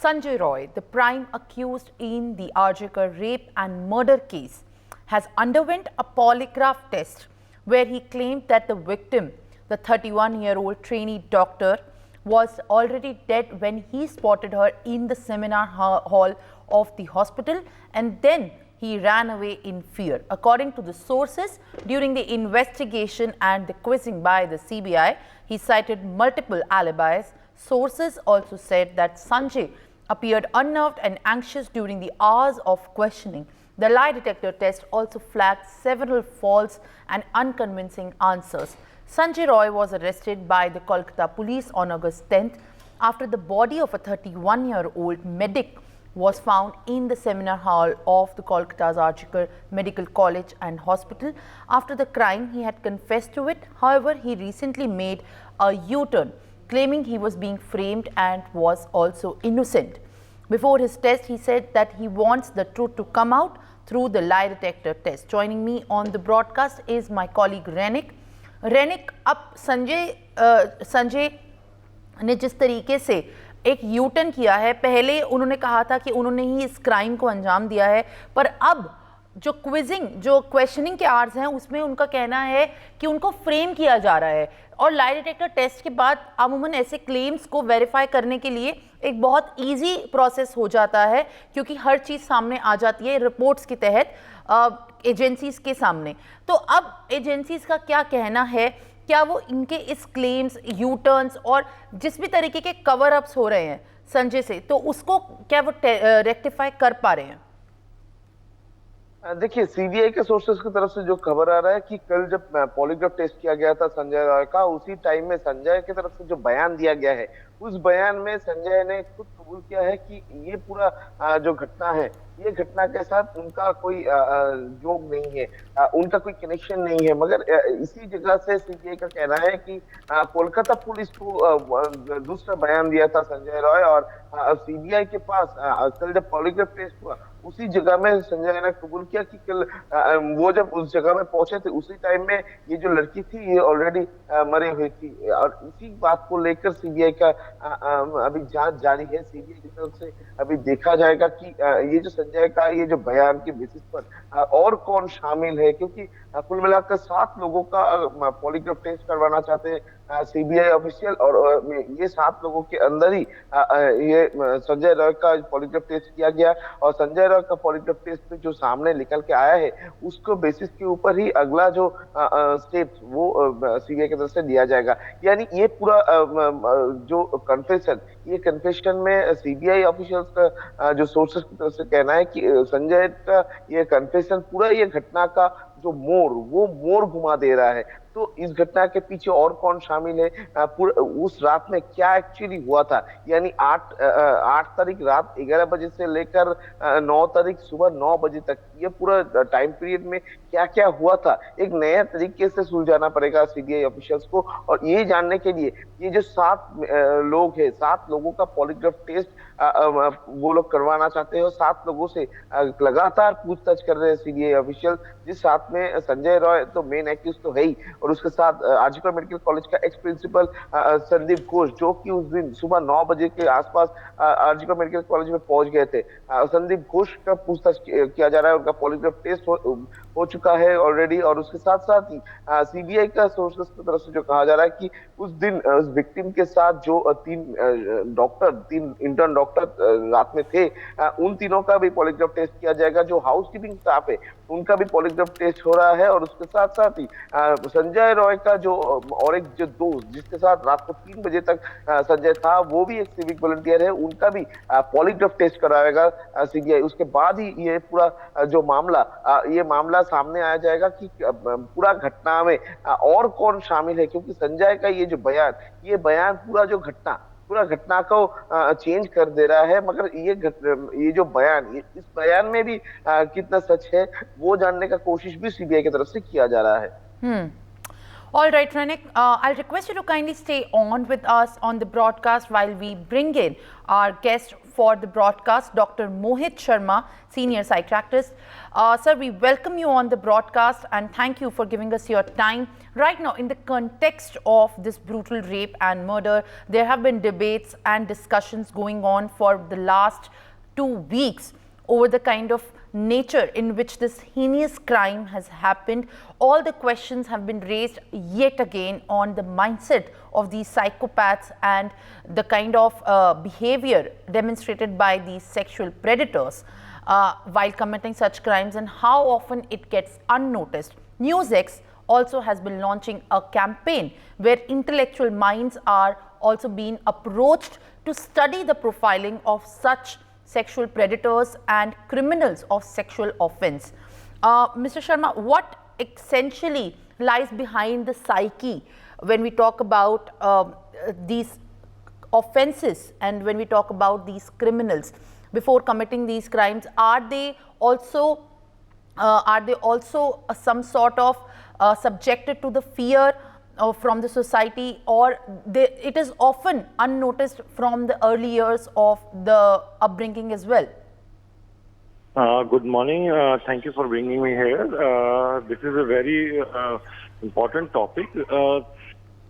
Sanjay Roy, the prime accused in the RJ Kar rape and murder case, has underwent a polygraph test where he claimed that the victim, the 31-year-old trainee doctor, was already dead when he spotted her in the seminar hall of the hospital, and then he ran away in fear. According to the sources, during the investigation and the quizzing by the CBI, he cited multiple alibis. Sources also said that Sanjay appeared unnerved and anxious during the hours of questioning. The lie detector test also flagged several false and unconvincing answers. Sanjay Roy was arrested by the Kolkata police on August 10th after the body of a 31-year-old medic was found in the seminar hall of the Kolkata's RJ Kar Medical College and Hospital. After the crime, he had confessed to it. However, he recently made a U-turn, claiming he was being framed and was also innocent. Before his test, he said that he wants the truth to come out through the lie detector test. Joining me on the broadcast is my colleague Renik. रेनिक, अब संजय ने जिस तरीके से एक U turn किया है, पहले उन्होंने कहा था कि उन्होंने ही इस क्राइम को अंजाम दिया है, पर अब जो क्वेश्चनिंग के आवर्स हैं उसमें उनका कहना है कि उनको फ्रेम किया जा रहा है। और लाई डिटेक्टर टेस्ट के बाद अमूमन ऐसे क्लेम्स को वेरीफाई करने के लिए एक बहुत इजी प्रोसेस हो जाता है, क्योंकि हर चीज़ सामने आ जाती है रिपोर्ट्स के तहत एजेंसीज के सामने। तो अब एजेंसीज का क्या कहना है, क्या वो इनके इस क्लेम्स, यू टर्न्स और जिस भी तरीके के कवर अप्स हो रहे हैं संजय से, तो उसको क्या वो रेक्टिफाई कर पा रहे हैं? देखिए, सीबीआई के सोर्सेस की तरफ से जो खबर आ रहा है कि कल जब पॉलीग्राफ टेस्ट किया गया था संजय रॉय का, उसी टाइम में संजय की तरफ से जो बयान दिया गया है, उस बयान में संजय ने खुद कबूल किया है कि ये पूरा जो घटना है, ये घटना के साथ उनका कोई जोग नहीं है, उनका कोई कनेक्शन नहीं है। मगर इसी जगह से सीबीआई का कहना है कि कोलकाता पुलिस को दूसरा बयान दिया था संजय रॉय, और सीबीआई के पास कल जब पॉलीग्राफ टेस्ट हुआ उसी जगह में संजय ने कबूल किया कि कल वो जब उस जगह में पहुंचे थे उसी टाइम में ये जो लड़की थी ये ऑलरेडी मरी हुई थी। और इसी बात को लेकर सीबीआई का अभी जांच जारी है। सीबीआई की तरफ से अभी देखा जाएगा कि ये जो संजय का ये जो बयान के बेसिस पर और कौन शामिल है, क्योंकि कुल मिलाकर 7 लोगों का पॉलीग्राफ टेस्ट करवाना चाहते हैं सीबीआई ऑफिशियल, और ये 7 लोगों के अंदर ही ये संजय रॉय का पॉलीग्राफ टेस्ट किया गया, और संजय रॉय का पॉलीग्राफ टेस्ट में जो सामने निकल के आया है उसको बेसिस के ऊपर ही अगला जो स्टेप वो सीबीआई की तरफ से लिया जाएगा। यानी ये पूरा जो कन्फेशन, ये कन्फेशन में सीबीआई ऑफिशियल्स का जो सोर्सेस की तरफ से कहना है कि संजय का ये कन्फेशन पूरा ये घटना का जो वो मोड़ घुमा दे रहा है। तो इस घटना के पीछे और कौन शामिल है, उस रात में क्या एक्चुअली हुआ था, यानी 8 तारीख रात 11 बजे से लेकर 9 तारीख सुबह 9 बजे तक ये पूरा टाइम पीरियड में क्या क्या हुआ था, एक नया तरीके से सुलझाना पड़ेगा सीबीआई ऑफिशियल्स को। और ये जानने के लिए ये जो 7 लोग हैं, 7 लोगों का पॉलीग्राफ टेस्ट वो लोग करवाना चाहते हैं, और 7 लोगों से लगातार पूछताछ कर रहे हैं सीबीआई ऑफिशियल, जिस साथ में संजय रॉय तो मेन एक्यूज तो है ही, और उसके साथ RJ Kar मेडिकल कॉलेज का एक्स प्रिंसिपल संदीप घोष, जो कि उस दिन सुबह 9 बजे के आसपास RJ Kar मेडिकल कॉलेज में पहुंच गए थे। संदीप घोष का पूछताछ किया जा रहा है, उनका पॉलीग्राफ टेस्ट हो चुका है ऑलरेडी। और उसके साथ साथ ही सीबीआई का सोर्सेस की तरफ से जो कहा जा रहा है कि उस दिन उस विक्टिम के साथ जो 3 इंटर्न डॉक्टर रात में थे, उन तीनों का भी पॉलीग्राफ टेस्ट किया जाएगा। जो हाउसकीपिंग स्टाफ है उनका भी पॉलीग्राफ टेस्ट हो रहा है, और उसके साथ साथ ही संजय रॉय का जो और एक जो दोस्त जिसके साथ रात को 3 बजे तक संजय था, वो भी एक सिविक वॉलंटियर है, उनका भी पॉलीग्राफ टेस्ट कराएगा सीबीआई। उसके बाद ही ये पूरा जो मामला सामने आया जाएगा कि पूरा घटना में और कौन शामिल है, क्योंकि संजय का ये बयान पूरा घटना को चेंज कर दे रहा है। मगर ये जो बयान, इस बयान में भी कितना सच है वो जानने का कोशिश भी सीबीआई की तरफ से किया जा रहा है। All right, Renik, I'll request you to kindly stay on with us on the broadcast while we bring in our guest for the broadcast, Dr. Mohit Sharma, Senior Psychiatrist. Sir, we welcome you on the broadcast and thank you for giving us your time. Right now, in the context of this brutal rape and murder, there have been debates and discussions going on for the last 2 weeks over the kind of nature in which this heinous crime has happened. All the questions have been raised yet again on the mindset of these psychopaths and the kind of behavior demonstrated by these sexual predators while committing such crimes, and how often it gets unnoticed. NewsX also has been launching a campaign where intellectual minds are also being approached to study the profiling of such sexual predators and criminals of sexual offense. Mr. Sharma, what essentially lies behind the psyche when we talk about these offenses and when we talk about these criminals before committing these crimes? Are they also some sort of subjected to the fear from the society, or it is often unnoticed from the early years of the upbringing as well? Good morning. Thank you for bringing me here. This is a very important topic. The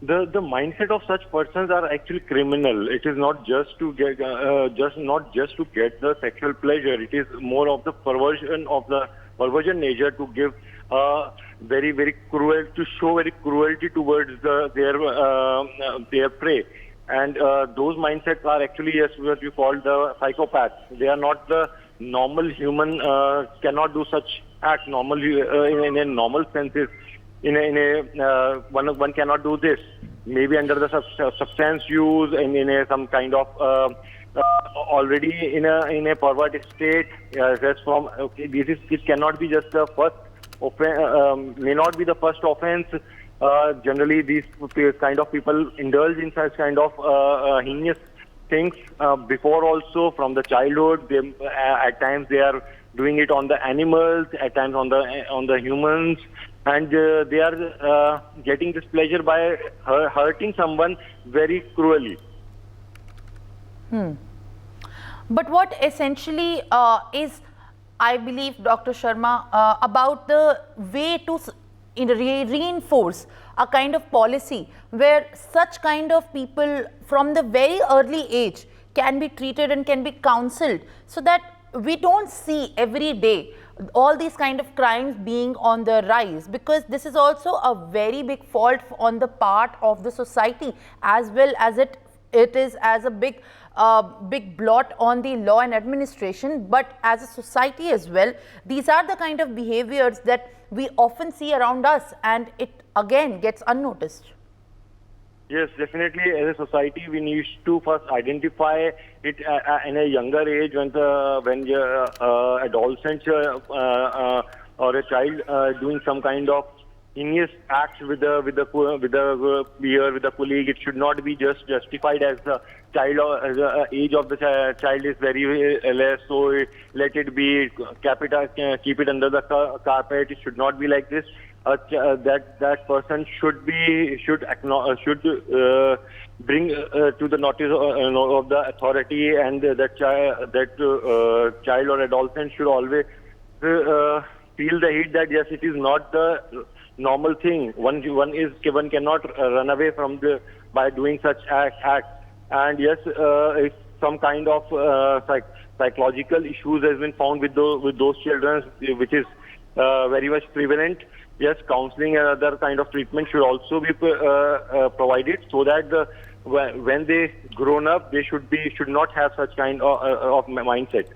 mindset of such persons are actually criminal. It is not just to get to get the sexual pleasure. It is more of the perversion nature to give very cruel, to show very cruelty towards their prey. And those mindsets are actually, yes, what you call the psychopaths. They are not the normal human, cannot do such act normally in a normal senses. One cannot do this. Maybe under the substance use and in some kind of already in a perverted state. Just from it cannot be just the first offense. May not be the first offense. Generally, these kind of people indulge in such kind of heinous things before also from the childhood. They, at times they are doing it on the animals, at times on the humans, and they are getting this pleasure by hurting someone very cruelly. But what essentially is, I believe, Dr. Sharma, about the way to reinforce a kind of policy where such kind of people from the very early age can be treated and can be counseled, so that we don't see every day all these kind of crimes being on the rise, because this is also a very big fault on the part of the society, as well as it is as a big blot on the law and administration, but as a society as well. These are the kind of behaviors that we often see around us, and it again gets unnoticed. Yes, definitely. As a society, we need to first identify it in a younger age, when the adolescent or a child doing some kind of heinous acts with the peer, with the colleague. It should not be just justified as the child, or as the age of the child is very less, so let it be, keep it under the carpet. It should not be like this. That person should bring to the notice of the authority, and that child or adolescent should always feel the heat that yes, it is not the normal thing. One cannot run away from by doing such acts. And yes, if some kind of psychological issues has been found with those children, which is very much prevalent. Yes, counseling and other kind of treatment should also be provided, so that when they grown up, they should not have such kind of mindset.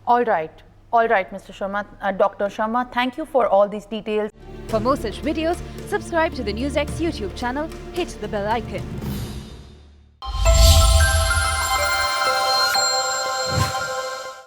All right, Mr. Sharma, Dr. Sharma, thank you for all these details. For more such videos, subscribe to the NewsX YouTube channel, hit the bell icon.